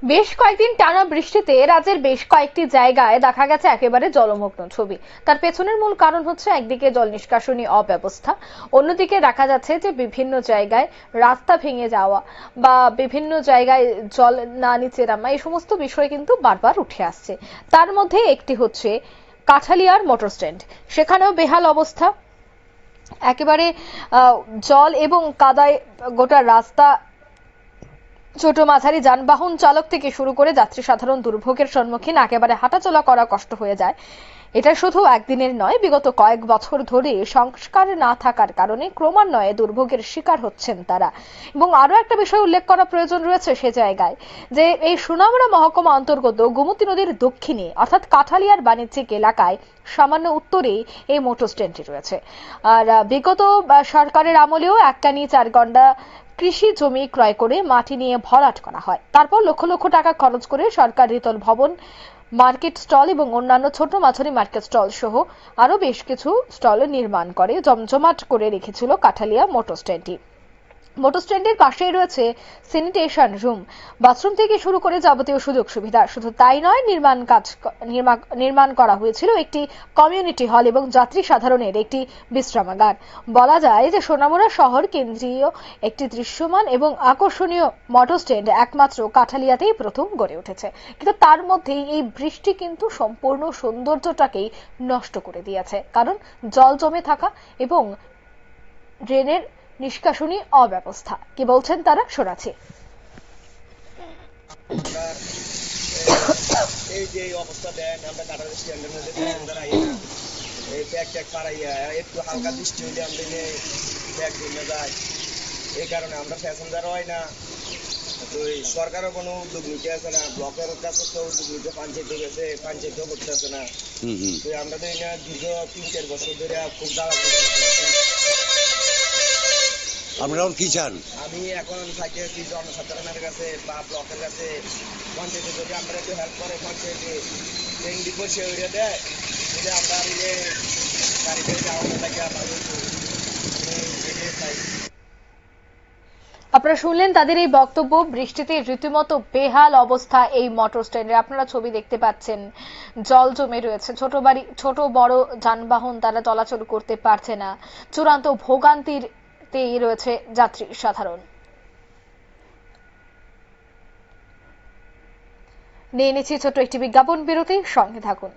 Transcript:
বেশ কয়েকদিন টানা বৃষ্টিতে রাজ্যের বেশ কয়েকটি জায়গায় দেখা গেছে একেবারে জলমগ্ন ছবি। তার পেছনের মূল কারণ হচ্ছে একদিকে জল নিষ্কাশনী অব্যবস্থা, অন্যদিকে দেখা যাচ্ছে যে বিভিন্ন জায়গায় রাস্তা ভেঙে যাওয়া বা বিভিন্ন জায়গায় জল না নিচে নামা, এই সমস্ত বিষয় কিন্তু বারবার উঠে আসছে। তার মধ্যে একটি হচ্ছে কাঠালিয়ার মোটর স্ট্যান্ড, সেখানেও বেহাল অবস্থা। একেবারে জল এবং কাদায় গোটা রাস্তা, ছোট মাঝারি যানবাহন চালক থেকে শুরু করে যাত্রী সাধারণ দুর্ভোগের সম্মুখীন, একেবারে হাঁটাচলা করা কষ্ট হয়ে যায়। এটা শুধু একদিনের নয়, বিগত কয়েক বছর ধরে সংস্কার না থাকার কারণে ক্রমান্বয়ে দুর্ভোগের শিকার হচ্ছেন তারা। এবং আরো একটা বিষয় উল্লেখ করা প্রয়োজন রয়েছে সে জায়গায়, যে এই সোনামুড়া মহকুমা অন্তর্গত গোমতী নদীর দক্ষিণে অর্থাৎ কাঠালিয়ার বাণিজ্যিক এলাকায় সামান্য উত্তরেই এই মোটর স্ট্যান্ডটি রয়েছে। আর বিগত সরকারের আমলেও একটানি 4 ঘন্টা কৃষি জমি ক্রয় করে মাটি নিয়ে ভরাট করা হয়। তারপর লক্ষ লক্ষ টাকা খরচ করে সরকার দ্বিতল ভবন, মার্কেট স্টল এবং অন্যান্য ছোট মাঝারি মার্কেট স্টল সহ আরো বেশ কিছু স্টল নির্মাণ করে জমজমাট করে রেখেছিল কাঠালিয়া মোটর স্ট্যান্ডটি। মোটর স্ট্যান্ডের পাশেই রয়েছে স্যানিটেশন রুম, বাথরুম থেকে শুরু করে যাবতীয় সুযোগ সুবিধা। শুধু তাই নয়, নির্মাণ করা হয়েছিল একটি কমিউনিটি হল এবং যাত্রী সাধারণের একটি বিশ্রামাগার। বলা যায় যে সোনামুড়া শহর কেন্দ্রীয় একটি দৃশ্যমান এবং আকর্ষণীয় মোটর স্ট্যান্ড একমাত্র কাঠালিয়াতেই প্রথম গড়ে উঠেছে। কিন্তু তার মধ্যেই এই বৃষ্টি কিন্তু সম্পূর্ণ সৌন্দর্যটাকেই নষ্ট করে দিয়েছে, কারণ জল জমে থাকা এবং ড্রেনের নিষ্কাশনী অব্যবস্থা। কি বলছেন তারা, শোনাচ্ছি। এই যে অবস্থা দেন, আমরা কাটার স্ট্যান্ডের মধ্যে এই ব্যাগ ট্যাগ পাড়াইয়া একটু হালকা বৃষ্টি হইলে আমরা ব্যাগ ভেঙে যায়। এই কারণে আমরা প্যাসেঞ্জার হয় না। তো সরকারও কোনো উদ্যোগ নিতে আসে না, ব্লকের কাছে তো উদ্যোগ নিতে পঞ্চায়েতও করতে আসে না। তো আমরা তো দীর্ঘ 3-4 বছর ধরে খুব দাঁড়া। আপনারা কি চান? আমি এখন থাকি জনসাধারণের কাছে বা ব্লকের কাছে, পঞ্চায়েতে যদি আমরা একটু হেল্প করে, পঞ্চায়েতে ট্রেন্ডি বসে উড়ে দেয়, যদি আমরা গাড়িতে যাওয়া থাকে আপনারা শুনলেন তাদের এই বক্তব্য। বৃষ্টিতে রীতিমতো বেহাল অবস্থা এই মোটর স্ট্যান্ডের। আপনারা ছবি দেখতে পাচ্ছেন, জল জমে রয়েছে, ছোট বড় যানবাহন তারা চলাচল করতে পারছে না। চূড়ান্ত ভোগান্তিতেই রয়েছে যাত্রী সাধারণ। নিয়ে নিচ্ছি ছোট একটি বিজ্ঞাপন বিরতি, সঙ্গে থাকুন।